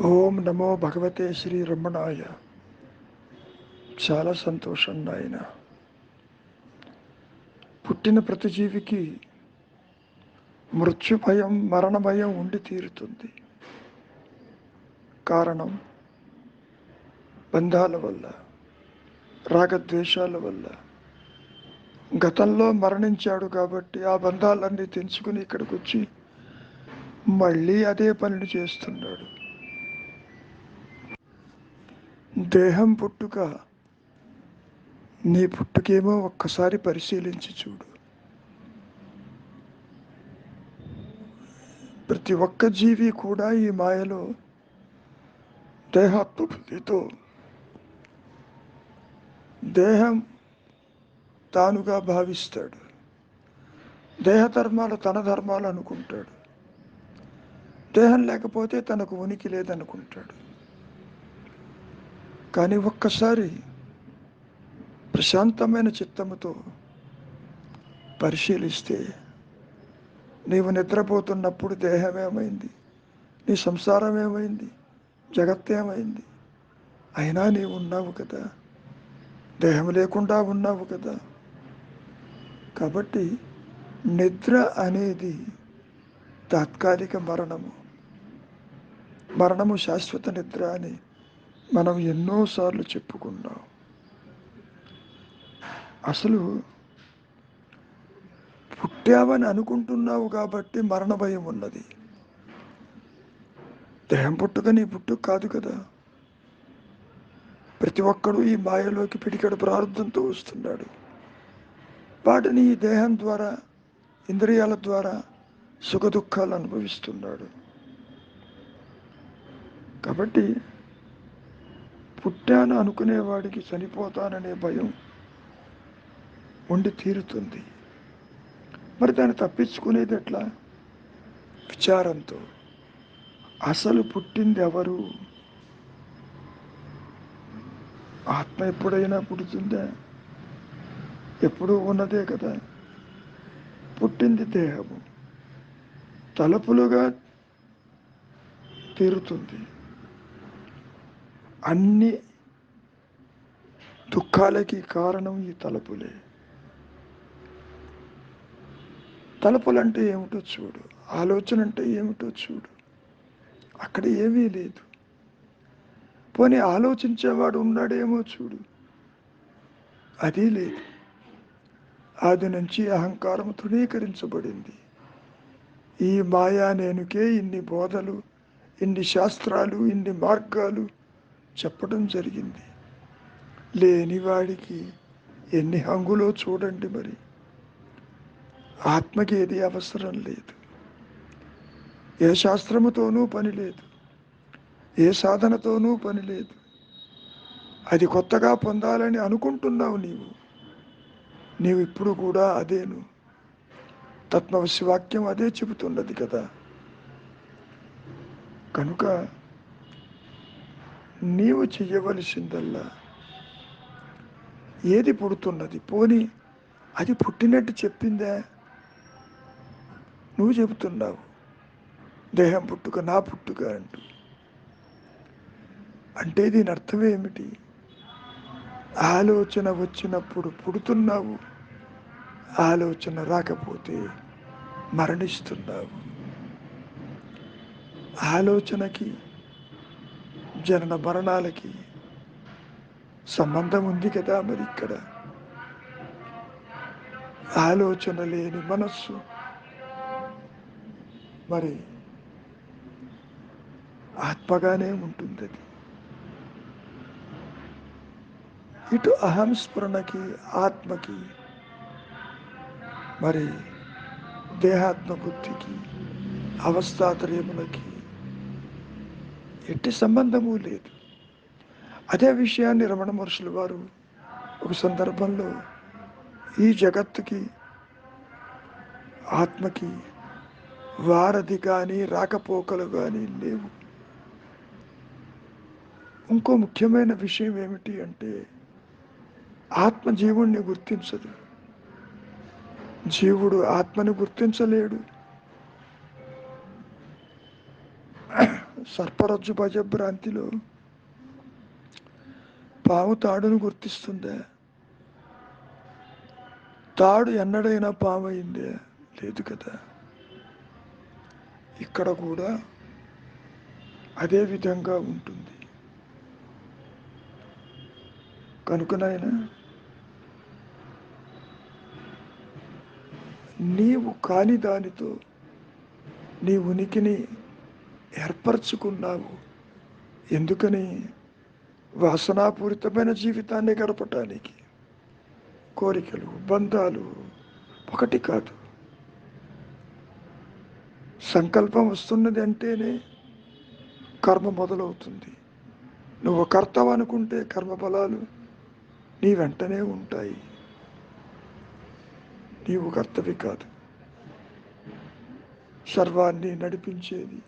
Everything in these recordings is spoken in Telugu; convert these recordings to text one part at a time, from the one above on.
ఓం నమో భగవతే శ్రీ రమణాయ. చాలా సంతోషం నాయన. పుట్టిన ప్రతి జీవికి మృత్యు భయం, మరణ భయం ఉండి తీరుతుంది. కారణం బంధాల వల్ల, రాగద్వేషాల వల్ల. గతంలో మరణించాడు కాబట్టి ఆ బంధాలన్నీ తెంచుకుని ఇక్కడికి వచ్చి మళ్ళీ అదే పనిని చేస్తున్నాడు. దేహం పుట్టుక, నీ పుట్టుకేమో ఒక్కసారి పరిశీలించి చూడు. ప్రతి ఒక్క జీవి కూడా ఈ మాయలో దేహాత్మబుద్ధితో దేహం తానుగా భావిస్తాడు. దేహధర్మాలు తన ధర్మాలు అనుకుంటాడు. దేహం లేకపోతే తనకు ఉనికి లేదనుకుంటాడు. కానీ ఒక్కసారి ప్రశాంతమైన చిత్తముతో పరిశీలిస్తే, నీవు నిద్రపోతున్నప్పుడు దేహం ఏమైంది, నీ సంసారం ఏమైంది, జగత్తేమైంది, అయినా నీవు ఉన్నావు కదా, దేహం లేకుండా ఉన్నావు కదా. కాబట్టి నిద్ర అనేది తాత్కాలిక మరణము, మరణము శాశ్వత నిద్ర అని మనం ఎన్నోసార్లు చెప్పుకున్నాం. అసలు పుట్టావని అనుకుంటున్నావు కాబట్టి మరణ భయం ఉన్నది. దేహం పుట్టుక నీ పుట్టుక కాదు కదా. ప్రతి ఒక్కడూ ఈ మాయలోకి పిడికెడు ప్రారంభంతో వస్తున్నాడు. వాటిని ఈ దేహం ద్వారా, ఇంద్రియాల ద్వారా సుఖ దుఃఖాలు అనుభవిస్తున్నాడు. కాబట్టి పుట్టాను అనుకునేవాడికి చనిపోతాననే భయం ఉండి తీరుతుంది. మరి దాన్ని తప్పించుకునేది ఎట్లా? విచారంతో. అసలు పుట్టింది ఎవరు? ఆత్మ ఎప్పుడైనా పుడుతుందా? ఎప్పుడూ ఉన్నదే కదా. పుట్టింది దేహము, తలుపులుగా తీరుతుంది. అన్ని దుఃఖాలకి కారణం ఈ తలుపులే. తలుపులంటే ఏమిటో చూడు, ఆలోచన అంటే ఏమిటో చూడు. అక్కడ ఏమీ లేదు. పోనీ ఆలోచించేవాడు ఉన్నాడేమో చూడు, అది లేదు. ఆది నుంచి అహంకారం తృణీకరించబడింది. ఈ మాయా నేనుకే ఇన్ని బోధలు, ఇన్ని శాస్త్రాలు, ఇన్ని మార్గాలు చెప్పడం జరిగింది. లేనివాడికి ఎన్ని హంగులో చూడండి. మరి ఆత్మకి ఏది అవసరం లేదు. ఏ శాస్త్రముతోనూ పని లేదు, ఏ సాధనతోనూ పని లేదు. అది కొత్తగా పొందాలని అనుకుంటున్నావు నీవు ఇప్పుడు కూడా అదేను. తత్వవశి వాక్యం అదే చెబుతున్నది కదా. కనుక నీవు చెయ్యవలసిందల్లా, ఏది పుడుతున్నది, పోనీ అది పుట్టినట్టు చెప్పిందా? నువ్వు చెబుతున్నావు దేహం పుట్టుక, నా పుట్టుక అంటూ. అంటే దీని అర్థం ఏమిటి? ఆలోచన వచ్చినప్పుడు పుడుతున్నావు, ఆలోచన రాకపోతే మరణిస్తున్నావు. ఆలోచనకి, జనన మరణాలకి సంబంధం ఉంది కదా. మరి ఇక్కడ ఆలోచన లేని మనస్సు మరి ఆత్మగానే ఉంటుంది. అది ఇటు అహం స్ఫురణకి, ఆత్మకి, మరి దేహాత్మ బుద్ధికి, అవస్థాత్రయములకి ఎట్టి సంబంధము లేదు. అదే విషయాన్ని రమణ మహర్షుల వారు ఒక సందర్భంలో, ఈ జగత్తుకి, ఆత్మకి వారధి కానీ రాకపోకలు కానీ లేవు. ఇంకో ముఖ్యమైన విషయం ఏమిటి అంటే, ఆత్మ జీవుణ్ణి గుర్తించదు, జీవుడు ఆత్మను గుర్తించలేడు. సర్పరజ్జు భయభ్రాంతిలో పాము తాడును గుర్తిస్తుందే? తాడు ఎన్నడైనా పాము అయిందే? లేదు కదా. ఇక్కడ కూడా అదే విధంగా ఉంటుంది. కనుకనైనా నీవు కాని దానితో నీ ఉనికిని ఏర్పరచుకున్నావు. ఎందుకని? వాసనాపూరితమైన జీవితాన్ని గడపటానికి. కోరికలు, బంధాలు ఒకటి కాదు. సంకల్పం వస్తున్నది అంటేనే కర్మ మొదలవుతుంది. నువ్వు కర్తవు అనుకుంటే కర్మఫలాలు నీ వెంటనే ఉంటాయి. నీవు కర్తవి కాదు. సర్వాన్ని నడిపించేది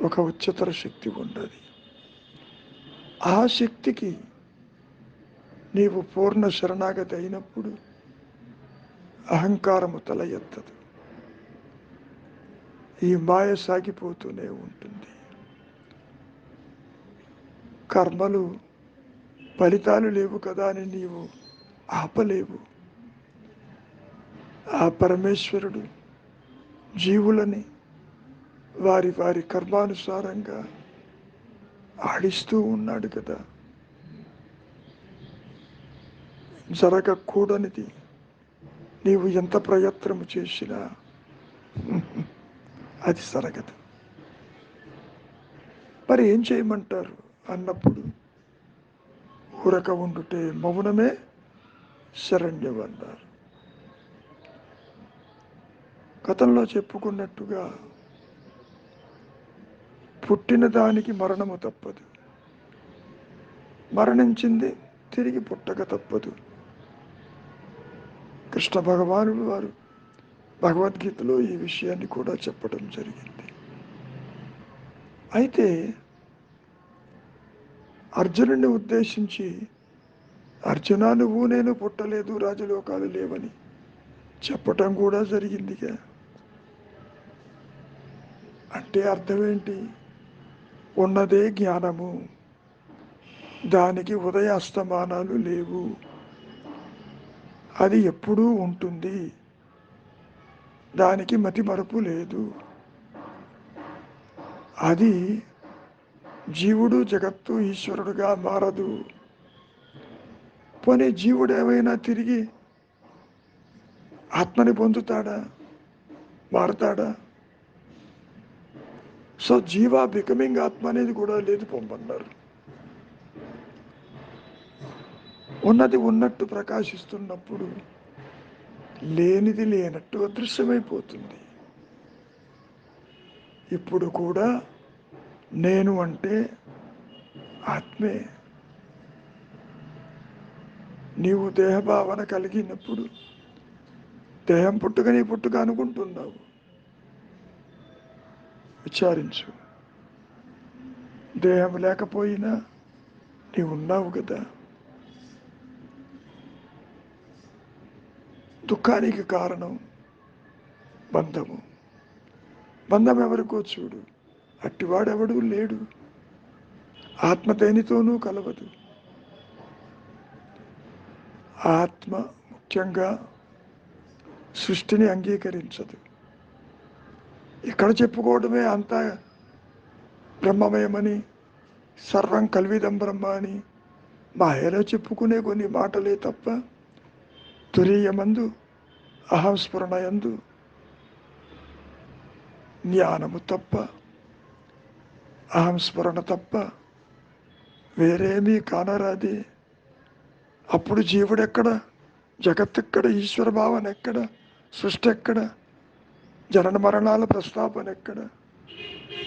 ఒక ఉच्चతర శక్తి ఉన్నది. ఆ శక్తికి నీవు పూర్ణ శరణాగతి అయినప్పుడు అహంకారము తల ఎత్తదు. ఈ మాయ సాగిపోతూనే ఉంటుంది. కర్మలు ఫలితాలు లేవు కదా అని నీవు ఆపలేవు. ఆ పరమేశ్వరుడు జీవులని వారి వారి కర్మానుసారంగా ఆడిస్తూ ఉన్నాడు కదా. జరగకూడనిది నీవు ఎంత ప్రయత్నము చేసినా అది జరగదు. మరి ఏం చేయమంటారు అన్నప్పుడు ఊరక ఉండుటే మౌనమే శరణ్యం అన్నారు. గతంలో చెప్పుకున్నట్టుగా పుట్టిన దానికి మరణము తప్పదు, మరణించింది తిరిగి పుట్టక తప్పదు. కృష్ణ భగవానుడు వారు భగవద్గీతలో ఈ విషయాన్ని కూడా చెప్పడం జరిగింది. అయితే అర్జునుడిని ఉద్దేశించి, అర్జున నువ్వు నేను పుట్టలేదు, రాజలోకాలు లేవని చెప్పటం కూడా జరిగిందిగా. అంటే అర్థం ఏంటి? ఉన్నదే జ్ఞానము, దానికి ఉదయ అస్తమానాలు లేవు, అది ఎప్పుడూ ఉంటుంది, దానికి మతి మరుపు లేదు. అది జీవుడు జగత్తు ఈశ్వరుడుగా మారదు. పోనీ జీవుడు ఏమైనా తిరిగి ఆత్మని పొందుతాడా? మారతాడా? సో జీవ బికమింగ్ ఆత్మ అనేది కూడా లేదు పొమ్మన్నారు. ఉన్నది ఉన్నట్టు ప్రకాశిస్తున్నప్పుడు లేనిది లేనట్టు అదృశ్యమైపోతుంది. ఇప్పుడు కూడా నేను అంటే ఆత్మే. నీవు దేహభావన కలిగినప్పుడు దేహం పుట్టుక నీ పుట్టుక అనుకుంటున్నావు. విచారించు. దేహం లేకపోయినా నీవు ఉన్నావు కదా. దుఃఖానికి కారణం బంధము. బంధం ఎవరికో చూడు, అట్టివాడెవడూ లేడు. ఆత్మ దేనితోనూ కలవదు. ఆత్మ ముఖ్యంగా సృష్టిని అంగీకరించదు. ఇక్కడ చెప్పుకోవడమే అంతా బ్రహ్మమయమని, సర్వం కల్విదం బ్రహ్మ అని మాయలో చెప్పుకునే కొన్ని మాటలే తప్ప, తురీయమందు అహంస్ఫురణయందు జ్ఞానము తప్ప, అహంస్మరణ తప్ప వేరేమీ కానరాది. అప్పుడు జీవుడెక్కడ? జగత్తెక్కడ? ఈశ్వర భావన ఎక్కడ? సృష్టి ఎక్కడ? జనన మరణాల ప్రస్తాపన ఎక్కడ?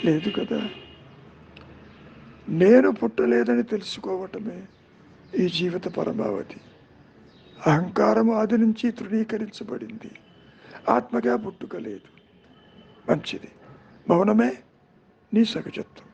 లేదు కదా. నేను పుట్టలేదని తెలుసుకోవటమే ఈ జీవిత పరమావధి. అహంకారము ఆది నుంచి తృణీకరించబడింది. ఆత్మగా పుట్టుక లేదు. మంచిది. మౌనమే నీ సహజత్వం.